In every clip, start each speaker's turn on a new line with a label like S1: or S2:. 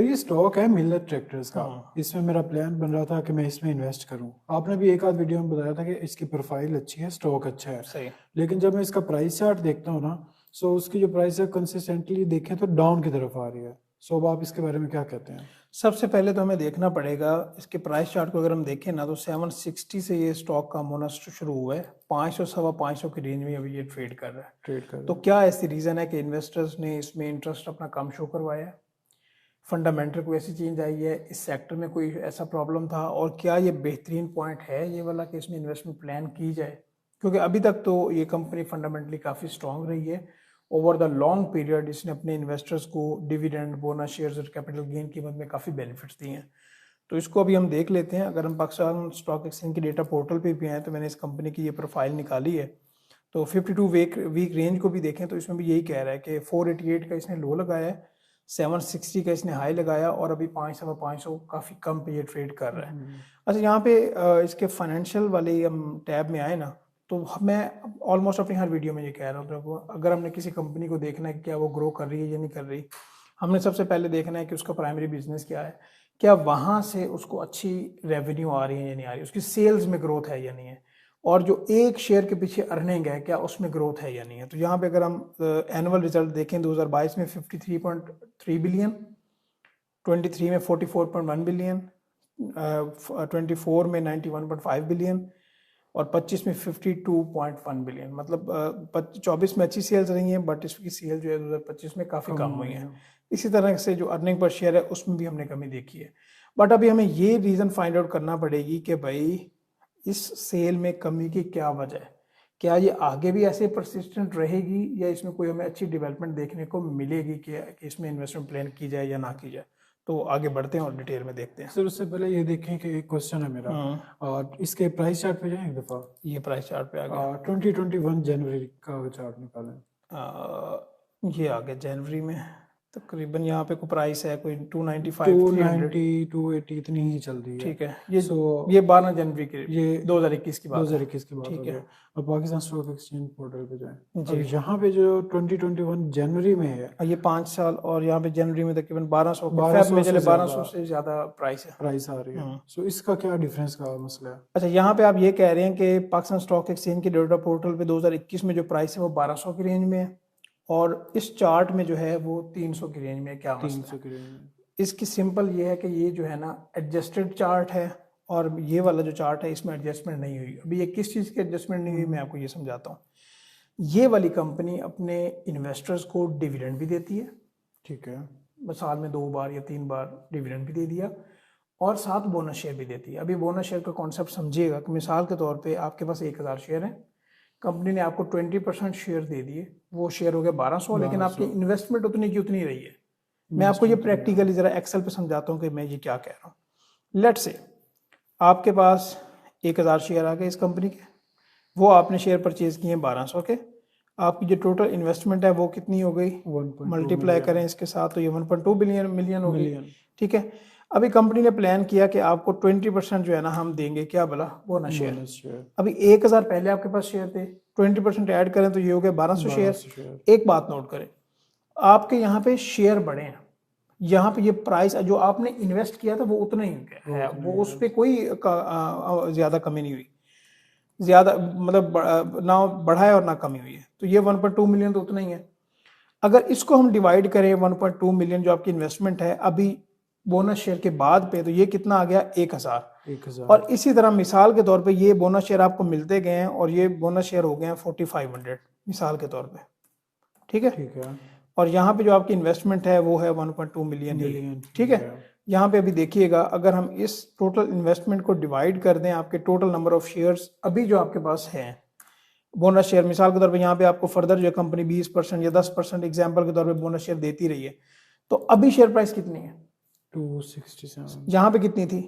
S1: ये स्टॉक है Miller tractors का।
S2: हाँ।
S1: इसमें मेरा प्लान बन रहा था कि मैं इसमें इन्वेस्ट करूं। आपने भी एक आध वीडियो में बताया था कि इसकी प्रोफाइल अच्छी है, स्टॉक अच्छा है।
S2: सही।
S1: लेकिन जब मैं इसका प्राइस चार्ट देखता हूँ ना, सो उसकी जो प्राइस है कंसिस्टेंटली देखें तो डाउन की तरफ आ रही है। सो अब आप इसके बारे में क्या कहते हैं?
S2: सबसे पहले तो हमें देखना पड़ेगा इसके प्राइस चार्ट को। अगर हम देखें ना तो 760 से ये स्टॉक कम होना शुरू हुआ है। 500 सवा 500 की रेंज में अभी ये ट्रेड कर रहा है।
S1: ट्रेड कर
S2: तो क्या ऐसी रीज़न है कि इन्वेस्टर्स ने इसमें इंटरेस्ट अपना कम शो करवाया है? फंडामेंटल कोई ऐसी चेंज आई है, इस सेक्टर में कोई ऐसा प्रॉब्लम था, और क्या ये बेहतरीन पॉइंट है ये वाला कि इसमें इन्वेस्टमेंट प्लान की जाए? क्योंकि अभी तक तो ये कंपनी फंडामेंटली काफ़ी स्ट्रांग रही है। ओवर द लॉन्ग पीरियड इसने अपने इन्वेस्टर्स को डिविडेंड, बोनस शेयर्स और कैपिटल गेन की मद में काफ़ी बेनिफिट्स दिए हैं। तो इसको अभी हम देख लेते हैं। अगर हम पाकिस्तान स्टॉक एक्सचेंज के डेटा पोर्टल पे भी आए तो मैंने इस कंपनी की ये प्रोफाइल निकाली है। तो 52 वीक रेंज को भी देखें तो इसमें भी यही कह रहा है कि 488 का इसने लो लगाया है, 760 का इसने हाई लगाया, और अभी 500 काफ़ी कम पे ये ट्रेड कर रहा है। अच्छा, यहाँ पे इसके फाइनेंशियल वाले हम टैब में आए ना, तो मैं ऑलमोस्ट अपनी हर वीडियो में ये कह रहा हूँ, अगर हमने किसी कंपनी को देखना है कि क्या वो ग्रो कर रही है या नहीं कर रही, हमने सबसे पहले देखना है कि उसका प्राइमरी बिजनेस क्या है, क्या वहाँ से उसको अच्छी रेवेन्यू आ रही है या नहीं आ रही है, उसकी सेल्स में ग्रोथ है या नहीं है, और जो एक शेयर के पीछे अर्निंग है क्या उसमें ग्रोथ है या नहीं है। तो यहाँ पे अगर हम एनुअल रिजल्ट देखें 2022 में 53.3 बिलियन, 23 में 44.1 बिलियन, 24 में 91.5 बिलियन, और 25 में 52.1 बिलियन। मतलब 24 में अच्छी सेल्स रही हैं, बट इसकी सेल जो है 2025 में काफ़ी कम हुई है। इसी तरह से जो अर्निंग पर शेयर है उसमें भी हमने कमी देखी है। बट अभी हमें ये रीज़न फाइंड आउट करना पड़ेगी कि भाई इस सेल में कमी की क्या वजह है, क्या ये आगे भी ऐसे परसिस्टेंट रहेगी या इसमें कोई हमें अच्छी डेवलपमेंट देखने को मिलेगी कि इसमें इन्वेस्टमेंट प्लान की जाए या ना की जाए। तो आगे बढ़ते हैं और डिटेल में देखते हैं।
S1: सर उससे पहले ये देखें कि एक क्वेश्चन है मेरा, और इसके प्राइस चार्ट पे जाएं एक दफ़ा।
S2: ये प्राइस चार्ट पे आ गया।
S1: 2021 जनवरी का चार्ट निकालें।
S2: ये आ गया जनवरी में। तकरीबन यहाँ पे कोई प्राइस है कोई 295 300।
S1: 290 280 इतनी ही चल रही है।
S2: ठीक है, ये
S1: सो
S2: ये 12 जनवरी के
S1: ये
S2: 2021 की बात है।
S1: 2021 की बात हो
S2: ठीक
S1: गई।
S2: है
S1: अब पाकिस्तान स्टॉक एक्सचेंज पोर्टल पे जाएं।
S2: जी।
S1: अब यहाँ पे जो 2021 जनवरी में है,
S2: और ये 5 साल, और यहाँ पे जनवरी में तकरीबन 1200 के
S1: 1200
S2: फेब में चले
S1: से
S2: 1200 से ज़्यादा प्राइस है।
S1: प्राइस आ रही है। सो इसका क्या डिफरेंस का मसला है?
S2: अच्छा, यहाँ पे आप ये कह रहे हैं कि पाकिस्तान स्टॉक एक्सचेंज के डेटा पोर्टल पे 2021 में जो प्राइस है वो 1200 की रेंज में है, और इस चार्ट में जो है वो 300 की रेंज में है। क्या मसला
S1: 300
S2: है?
S1: की रेंज में।
S2: इसकी सिंपल ये है कि ये जो है ना एडजस्टेड चार्ट है, और ये वाला जो चार्ट है इसमें एडजस्टमेंट नहीं हुई। अभी ये किस चीज़ की एडजस्टमेंट नहीं हुई मैं आपको ये समझाता हूँ। ये वाली कंपनी अपने इन्वेस्टर्स को डिविडेंड भी देती है।
S1: ठीक है।
S2: साल में 2 बार या 3 बार डिविडेंड भी दे दिया, और साथ बोनस शेयर भी देती है। अभी बोनस शेयर का कॉन्सेप्ट समझिएगा कि मिसाल के तौर पे आपके पास 1000 शेयर हैं, कंपनी ने आपको 20% शेयर दे दिए, वो शेयर हो गया 1200, लेकिन आपकी इन्वेस्टमेंट उतनी की उतनी रही है। मैं आपको ये प्रैक्टिकली ज़रा एक्सेल पे समझाता हूँ कि मैं ये क्या कह रहा हूँ। लेट से आपके पास 1000 शेयर आ गए इस कंपनी के, वो आपने शेयर परचेज किए 1200 के, आपकी जो टोटल इन्वेस्टमेंट है वो कितनी हो गई, मल्टीप्लाई करें इसके साथ तो ये 1.2 मिलियन हो गई। ठीक है, अभी कंपनी ने प्लान किया कि आपको 20% जो है ना हम देंगे, क्या बोला, बोनस शेयर। अभी 1000 पहले आपके पास शेयर थे, 20% ऐड करें तो ये हो गया 1200 शेयर। एक बात नोट करें, आपके यहाँ पे शेयर बढ़े हैं, यहाँ पे ये प्राइस जो आपने इन्वेस्ट किया था वो उतना ही है, वो उस पर कोई ज़्यादा कमी नहीं हुई, ज़्यादा मतलब ना बढ़ा है और ना कमी हुई है। तो ये 1.2 मिलियन तो उतना ही है। अगर इसको हम डिवाइड करें 1.2 मिलियन जो आपकी इन्वेस्टमेंट है अभी बोनस शेयर के बाद पे, तो ये कितना आ गया, 1000। और इसी तरह मिसाल के तौर पे ये बोनस शेयर आपको मिलते गए हैं, और ये बोनस शेयर हो गए हैं 4500 मिसाल के तौर पे। ठीक है, और यहाँ पे जो आपकी इन्वेस्टमेंट है वो है 1.2 मिलियन। ठीक है, यहाँ पे अभी देखिएगा, अगर हम इस टोटल इन्वेस्टमेंट को डिवाइड कर दें आपके टोटल नंबर ऑफ शेयर्स अभी जो आपके पास हैं बोनस शेयर, मिसाल के तौर पे यहाँ पे आपको फर्दर जो कंपनी 20% या 10% एग्जांपल के तौर पे बोनस शेयर देती रही है, तो अभी शेयर प्राइस कितनी है,
S1: 267।
S2: यहाँ पे कितनी थी,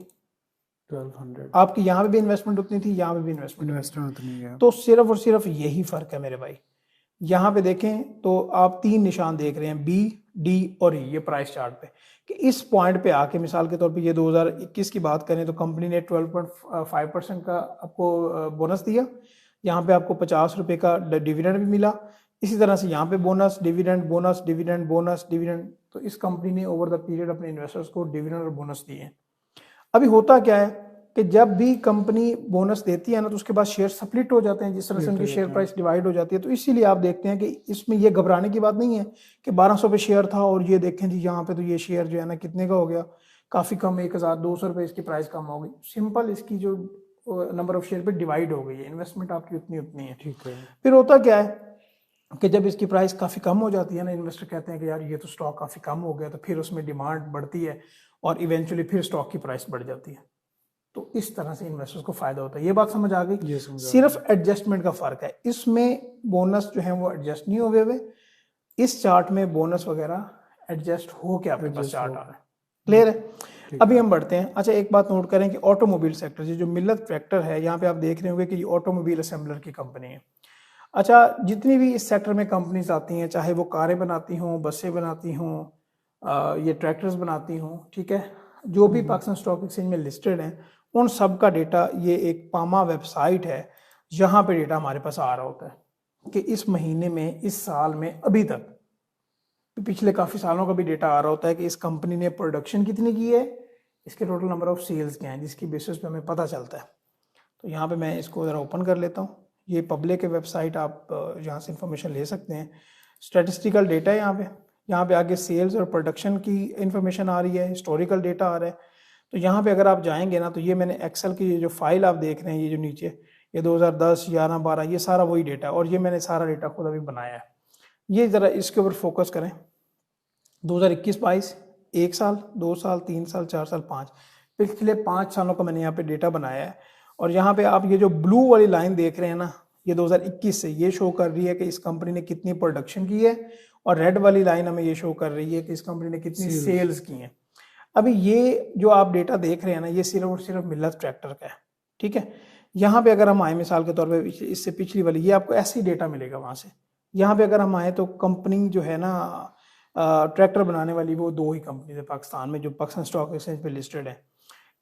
S1: 1200।
S2: आपकी यहाँ पे भी इन्वेस्टमेंट उतनी थी, यहाँ पे भी इन्वेस्टमेंट
S1: उतनी है।
S2: तो सिर्फ और सिर्फ यही फर्क है मेरे भाई। यहाँ पे देखें तो आप 3 निशान देख रहे हैं, बी, डी और ई, ये प्राइस चार्ट पे, कि इस पॉइंट पे आके मिसाल के तौर पे ये 2021 की बात करें तो कंपनी ने 12.5% का आपको बोनस दिया, यहाँ पे आपको 50 रुपए का डिविडेंड भी मिला, इसी तरह से यहाँ पे bonus dividend bonus dividend bonus dividend, तो इस कंपनी ने ओवर द पीरियड अपने इन्वेस्टर्स को डिविडेंड और बोनस दिए। अभी होता क्या है कि जब भी कंपनी बोनस देती है ना तो उसके बाद शेयर स्प्लिट हो जाते हैं, जिस तरह से उनकी शेयर प्राइस डिवाइड हो जाती है। तो इसीलिए आप देखते हैं कि इसमें ये घबराने की बात नहीं है कि 1200 पे शेयर था और ये देखें जी यहाँ पे तो ये शेयर जो है ना कितने का हो गया, काफ़ी कम, 1200 रुपये इसकी प्राइस कम हो गई। सिंपल इसकी जो नंबर ऑफ शेयर पे डिवाइड हो गई है, इन्वेस्टमेंट आपकी उतनी उतनी है।
S1: ठीक है।
S2: फिर होता क्या है कि जब इसकी प्राइस काफ़ी कम हो जाती है ना, इन्वेस्टर कहते हैं कि यार ये तो स्टॉक काफ़ी कम हो गया, तो फिर उसमें डिमांड बढ़ती है और इवेंचुअली फिर स्टॉक की प्राइस बढ़ जाती है। तो इस तरह से इन्वेस्टर्स को फायदा होता है। ये बात समझ आ गई? सिर्फ एडजस्टमेंट का फर्क है, इसमें बोनस जो है वो एडजस्ट नहीं हुए हुए, इस चार्ट में बोनस वगैरह एडजस्ट हो के आपके पास चार्ट आ रहा है। क्लियर है? अभी हम बढ़ते हैं। अच्छा, एक बात नोट करें कि ऑटोमोबाइल सेक्टर, जो मिल्लत ट्रैक्टर है, यहाँ पे आप देख रहे होंगे कि ये ऑटोमोबाइल असेंबलर की कंपनी है। अच्छा, जितनी भी इस सेक्टर में कंपनीज आती हैं, चाहे वो कारें बनाती हों, बसें बनाती हों, ये ट्रैक्टर्स बनाती हों, ठीक है, जो भी पाकिस्तान स्टॉक एक्सचेंज में लिस्टेड हैं, उन सब का डेटा, ये एक पामा वेबसाइट है जहाँ पे डेटा हमारे पास आ रहा होता है कि इस महीने में, इस साल में, अभी तक पिछले काफ़ी सालों का भी डेटा आ रहा होता है कि इस कंपनी ने प्रोडक्शन कितनी की है, इसके टोटल नंबर ऑफ सेल्स क्या हैं, जिसकी बेसिस पे हमें पता चलता है। तो यहाँ पे मैं इसको ज़रा ओपन कर लेता हूँ। ये पब्लिक वेबसाइट, आप यहाँ से इंफॉर्मेशन ले सकते हैं। स्टैटिस्टिकल डेटा है यहाँ पे आगे सेल्स और प्रोडक्शन की इंफॉर्मेशन आ रही है, हिस्टोरिकल डेटा आ रहा है। तो यहाँ पे अगर आप जाएंगे ना, तो ये मैंने एक्सेल की जो फाइल आप देख रहे हैं, ये जो नीचे, ये 2010, 11, 12, ये सारा वही डेटा है और ये मैंने सारा डेटा खुद अभी बनाया है। ये ज़रा इसके ऊपर फोकस करें। 2021-22, 1 साल, 2 साल, 3 साल, 4 साल, 5, पिछले 5 सालों का मैंने यहाँ पे डेटा बनाया है। और यहाँ पे आप ये जो ब्लू वाली लाइन देख रहे हैं ना, ये 2021 से ये शो कर रही है कि इस कंपनी ने कितनी प्रोडक्शन की है, और रेड वाली लाइन हमें ये शो कर रही है कि इस कंपनी ने कितनी सेल्स की हैं। अभी ये जो आप डेटा देख रहे हैं ना, ये सिर्फ और सिर्फ मिल्लत ट्रैक्टर का है, ठीक है। यहाँ पे अगर हम आए मिसाल के तौर पे, इससे पिछली वाली, ये आपको ऐसे ही डेटा मिलेगा वहाँ से। यहाँ पे अगर हम आए तो कंपनी जो है ना ट्रैक्टर बनाने वाली, वो 2 ही कंपनी है पाकिस्तान में जो पाकिस्तान स्टॉक एक्सचेंज पे लिस्टेड है।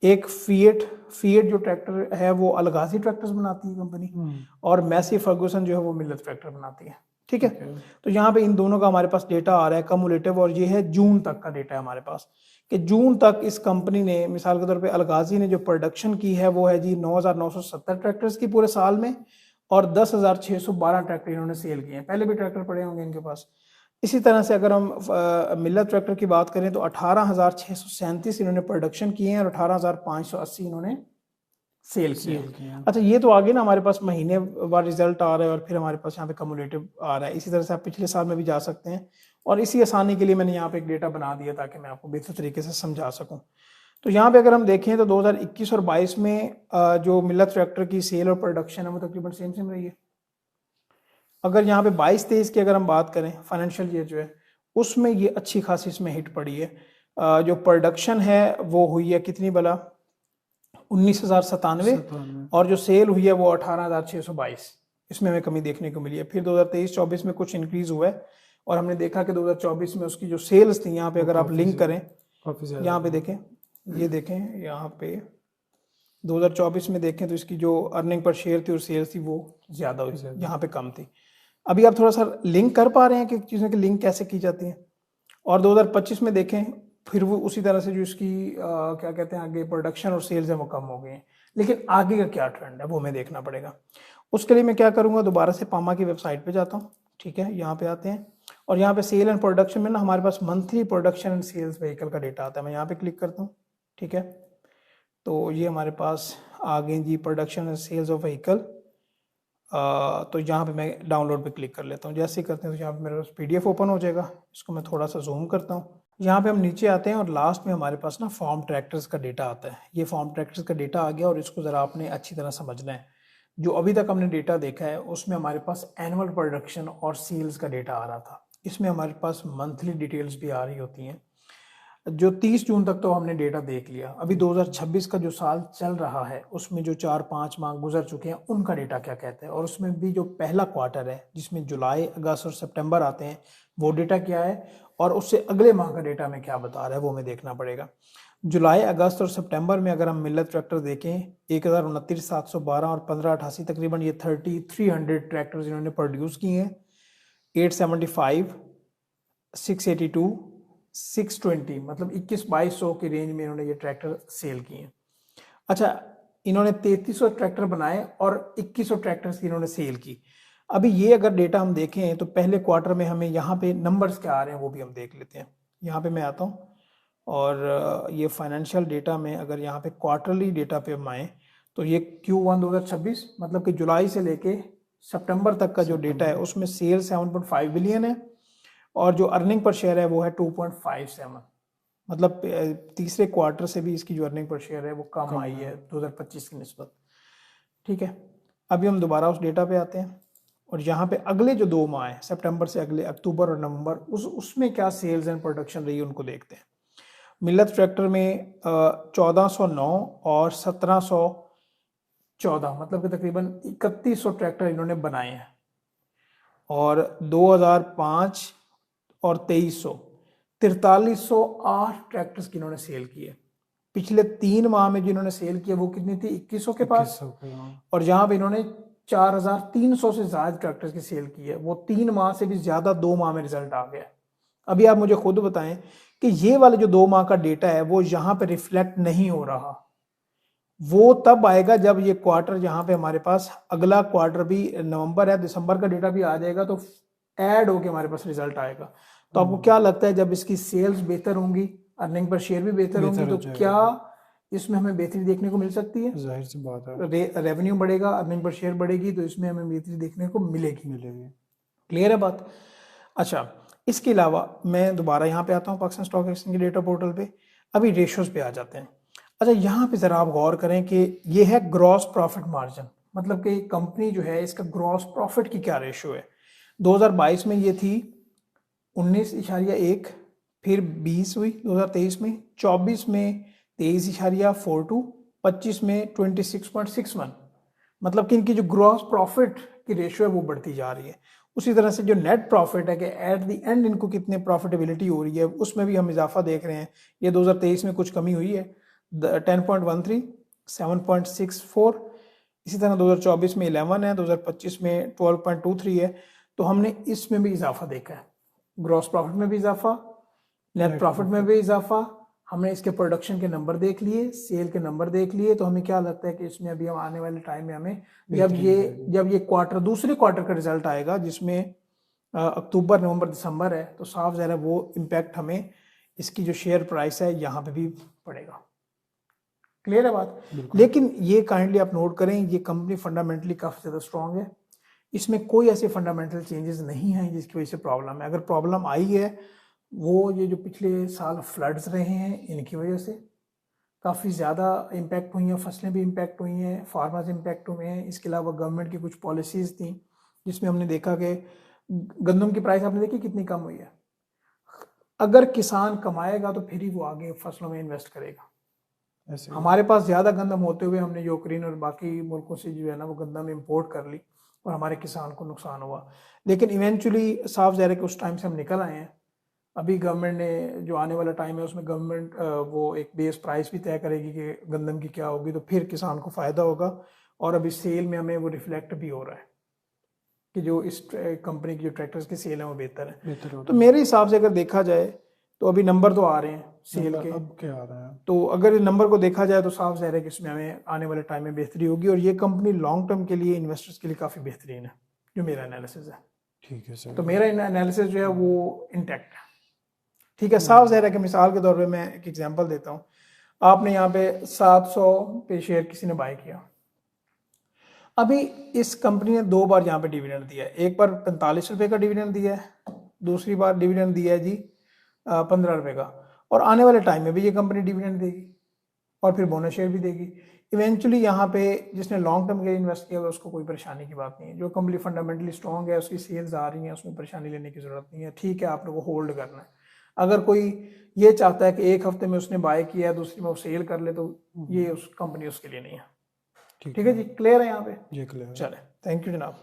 S2: एक फिएट जो ट्रैक्टर है वो अलगाजी ट्रैक्टर्स बनाती है कंपनी, और मैसी फर्गूसन जो है वो मिल्लत ट्रैक्टर बनाती है, ठीक है। तो यहाँ पे इन दोनों का हमारे पास डेटा आ रहा है कम्युलेटिव, और ये है जून तक का डेटा है हमारे पास कि जून तक इस कंपनी ने, मिसाल के तौर पे अलगाजी ने जो प्रोडक्शन की है वो है जी 9,970 ट्रैक्टर्स की पूरे साल में, और 10,612 ट्रैक्टर इन्होंने सेल किए हैं। पहले भी ट्रैक्टर पड़े होंगे इनके पास। इसी तरह से अगर हम मिल्लत ट्रैक्टर की बात करें तो 18,637 इन्होंने प्रोडक्शन किए हैं और 18,580 इन्होंने सेल किए हैं। अच्छा, ये तो आगे ना हमारे पास महीने वार रिजल्ट आ रहा है और फिर हमारे पास यहाँ पे कम्युलेटिव आ रहा है। इसी तरह से आप पिछले साल में भी जा सकते हैं, और इसी आसानी के लिए मैंने यहाँ पे एक डेटा बना दिया ताकि मैं आपको बेहतर तरीके से समझा सकूँ। तो यहाँ पे अगर हम देखें तो 2021 और 22 में जो मिल्लत ट्रैक्टर की सेल और प्रोडक्शन है वो तकरीबन सेम रही है। अगर यहाँ पे 22-23 की अगर हम बात करें, फाइनेंशियल ईयर जो है, उसमें ये अच्छी खासी इसमें हिट पड़ी है। जो प्रोडक्शन है वो हुई है कितनी भला, 19,097, और जो सेल हुई है वो 18,622, इसमें हमें कमी देखने को मिली है। फिर 2023-24 में कुछ इंक्रीज हुआ है, और हमने देखा कि 2024 में उसकी जो सेल्स थी, यहाँ पे अगर आप लिंक करें, यहाँ पे देखें, ये देखें, यहाँ पे 2024 में देखें तो इसकी जो अर्निंग पर शेयर थी और सेल्स थी वो ज़्यादा हुई, यहाँ पे कम थी। अभी आप थोड़ा सा लिंक कर पा रहे हैं कि चीज़ों की लिंक कैसे की जाती है। और 2025 में देखें, फिर वो उसी तरह से जो इसकी क्या कहते हैं, आगे प्रोडक्शन और सेल्स है वो कम हो गए हैं, लेकिन आगे का क्या ट्रेंड है वो हमें देखना पड़ेगा। उसके लिए मैं क्या करूँगा, दोबारा से पामा की वेबसाइट पे जाता हूँ, ठीक है। यहाँ पे आते हैं, और यहाँ पे सेल एंड प्रोडक्शन में ना हमारे पास monthly production and sales vehicle का डेटा आता है। मैं यहाँ पे क्लिक करता हूँ, ठीक है। तो ये हमारे पास आ गए जी production and sales of vehicle. तो यहाँ पे मैं डाउनलोड पे क्लिक कर लेता हूँ। जैसे ही करते हैं तो यहाँ पे मेरे पास PDF ओपन हो जाएगा। इसको मैं थोड़ा सा जूम करता हूँ। यहाँ पे हम नीचे आते हैं और लास्ट में हमारे पास ना फार्म ट्रैक्टर्स का डेटा आता है। ये फार्म ट्रैक्टर्स का डेटा आ गया, और इसको ज़रा आपने अच्छी तरह समझना है। जो अभी तक हमने डेटा देखा है उसमें हमारे पास एनुअल प्रोडक्शन और सेल्स का डेटा आ रहा था। इसमें हमारे पास मंथली डिटेल्स भी आ रही होती हैं। जो 30 जून तक तो हमने डेटा देख लिया। अभी 2026 का जो साल चल रहा है उसमें जो 4-5 माह गुजर चुके हैं उनका डेटा क्या कहता है, और उसमें भी जो पहला क्वार्टर है जिसमें जुलाई, अगस्त और सितंबर आते हैं वो डेटा क्या है, और उससे अगले माह का डेटा हमें क्या बता रहा है वो हमें देखना पड़ेगा। जुलाई, अगस्त और सितंबर में अगर हम मिल्लत ट्रैक्टर देखें, 1029, 712 और 1588, तकरीबन ये 3300 ट्रैक्टर्स इन्होंने प्रोड्यूस किए हैं। 875, 682, 620, मतलब 21-2200 की रेंज में इन्होंने ये ट्रैक्टर सेल किए। अच्छा, इन्होंने 3300 ट्रैक्टर बनाए और 2100 ट्रैक्टर्स की इन्होंने सेल की। अभी ये अगर डेटा हम देखें तो पहले क्वार्टर में हमें यहाँ पे नंबर्स क्या आ रहे हैं वो भी हम देख लेते हैं। यहाँ पे मैं आता हूँ और ये फाइनेंशियल डेटा में अगर यहाँ पे क्वार्टरली डेटा पे हम आए तो ये Q1 2026 मतलब कि जुलाई से लेके सितंबर तक का जो डेटा है उसमें सेल 7.5 बिलियन है और जो अर्निंग पर शेयर है वो है 2.57, मतलब तीसरे क्वार्टर से भी इसकी जो अर्निंग पर शेयर है वो कम आई है 2025 की निस्बत। ठीक है, अभी हम दोबारा उस डेटा पे आते हैं और यहाँ पे अगले जो 2 माह है सितंबर से अगले अक्टूबर और नवंबर उसमें क्या सेल्स एंड प्रोडक्शन रही उनको देखते हैं। मिल्लत ट्रैक्टर में 1409 और 1714, मतलब कि तकरीबन 3100 ट्रैक्टर इन्होंने बनाए हैं और 2005 और 2300 4308 ट्रैक्टर्स की इन्होंने सेल किए। पिछले 3 माह में जिन्होंने सेल किया वो कितनी थी 2100 के पास, और जहां पे इन्होंने 4300 से ज्यादा ट्रैक्टर्स की सेल की है वो 3 माह से भी ज्यादा 2 माह में रिजल्ट आ गया। अभी आप मुझे खुद बताएं कि ये वाले जो 2 माह का डेटा है वो यहाँ पे रिफ्लेक्ट नहीं हो रहा, वो तब आएगा जब ये क्वार्टर यहाँ पे हमारे पास अगला क्वार्टर भी नवंबर है, दिसंबर का डेटा भी आ जाएगा तो ऐड होके हमारे पास रिजल्ट आएगा। तो आपको क्या लगता है जब इसकी सेल्स बेहतर होंगी, अर्निंग पर शेयर भी बेहतर होंगी, तो क्या इसमें हमें बेहतरी देखने को मिल सकती है?
S1: जाहिर सी बात है,
S2: रेवेन्यू बढ़ेगा, अर्निंग पर शेयर बढ़ेगी तो इसमें हमें बेहतरी देखने को मिलेगी। क्लियर है बात? अच्छा, इसके अलावा मैं दोबारा यहाँ पे आता हूँ पाकिस्तान स्टॉक एक्सचेंज के डेटा पोर्टल पे। अभी रेशोज पे आ जाते हैं। अच्छा, यहाँ पे जरा आप गौर करें कि ये है ग्रॉस प्रॉफिट मार्जिन, मतलब कि कंपनी जो है इसका ग्रॉस प्रॉफिट की क्या रेशो है। 2022 में ये थी 19.1, फिर 20 हुई 2023 में, 24 में 23.42, 25 में 26.61, मतलब कि इनकी जो ग्रॉस प्रॉफिट की रेशो है वो बढ़ती जा रही है। उसी तरह से जो नेट प्रॉफिट है कि एट द एंड इनको कितने प्रॉफिटेबिलिटी हो रही है उसमें भी हम इजाफा देख रहे हैं। ये 2023 में कुछ कमी हुई है 10.13, 7.64, इसी तरह 2024 में 11 है, 2025 में 12.23 है। तो हमने इसमें भी इजाफा देखा है, ग्रॉस प्रॉफिट में भी इजाफा, नेट प्रॉफिट में भी इजाफा। हमने इसके प्रोडक्शन के नंबर देख लिए, सेल के नंबर देख लिए, तो हमें क्या लगता है कि इसमें अभी हम आने वाले टाइम में हमें जब ये क्वार्टर दूसरे क्वार्टर का रिजल्ट आएगा जिसमें अक्टूबर नवंबर दिसंबर है, तो साफ ज़ाहिर है वो इम्पैक्ट हमें इसकी जो शेयर प्राइस है यहाँ पे भी पड़ेगा। क्लियर है बात? लेकिन ये काइंडली आप नोट करें, ये कंपनी फंडामेंटली काफ़ी ज़्यादा स्ट्रांग है, इसमें कोई ऐसे फंडामेंटल चेंजेस नहीं हैं जिसकी वजह से प्रॉब्लम है। अगर प्रॉब्लम आई है वो ये जो पिछले साल फ्लड्स रहे हैं इनकी वजह से काफ़ी ज़्यादा इम्पैक्ट हुई हैं, फसलें भी इम्पैक्ट हुई हैं, फार्मर्स इम्पैक्ट हुए हैं। इसके अलावा गवर्नमेंट की कुछ पॉलिसीज़ थी जिसमें हमने देखा कि गंदम की प्राइस आपने देखी कितनी कम हुई है। अगर किसान कमाएगा तो फिर ही वो आगे फसलों में इन्वेस्ट करेगा। हमारे पास ज़्यादा गंदम होते हुए हमने यूक्रेन और बाकी मुल्कों से जो है ना वो गंदम इम्पोर्ट कर ली और हमारे किसान को नुकसान हुआ। लेकिन इवेंचुअली साफ ज़ाहिर है कि उस टाइम से हम निकल आए हैं। अभी गवर्नमेंट ने जो आने वाला टाइम है उसमें गवर्नमेंट वो एक बेस प्राइस भी तय करेगी कि गंदम की क्या होगी, तो फिर किसान को फ़ायदा होगा। और अभी सेल में हमें वो रिफ्लेक्ट भी हो रहा है कि जो इस कंपनी की जो ट्रैक्टर्स की सेल है वो बेहतर है। तो मेरे हिसाब से अगर देखा जाए तो अभी नंबर तो आ रहे हैं सेल के,
S1: अब क्या आ रहा है, तो
S2: अगर इस नंबर को देखा जाए तो साफ ज़ाहिर है कि इसमें हमें आने वाले टाइम में बेहतरी होगी और ये कंपनी लॉन्ग टर्म के लिए इन्वेस्टर्स के लिए काफ़ी बेहतरीन है, जो मेरा एनालिसिस है।
S1: ठीक है सर,
S2: तो मेरा एनालिसिस जो है वो इंटैक्ट है। ठीक है, साफ ज़ाहिर है कि मिसाल के तौर पे मैं एक एग्जांपल देता हूँ। आपने यहाँ पे 700 पे शेयर किसी ने बाय किया, अभी इस कंपनी ने 2 बार यहाँ पे डिविडेंड दिया है। एक बार 45 रुपये का डिविडेंड दिया है, दूसरी बार डिविडेंड दिया है जी 15 रुपये का, और आने वाले टाइम में भी ये कंपनी डिविडेंड देगी और फिर बोनस शेयर भी देगी। इवेंचुअली यहाँ पे जिसने लॉन्ग टर्म के लिए इन्वेस्ट किया हुआ उसको कोई परेशानी की बात नहीं है। जो कंपनी फंडामेंटली स्ट्रॉन्ग है, उसकी सेल्स आ रही हैं, उसमें परेशानी लेने की जरूरत नहीं है। ठीक है, आप लोगों को होल्ड करना है। अगर कोई ये चाहता है कि एक हफ्ते में उसने बाय किया है दूसरी में वो सेल कर ले, तो ये उस कंपनी उसके लिए नहीं है। ठीक है जी, क्लियर है यहाँ पे?
S1: जी क्लियर।
S2: चले, थैंक यू जनाब।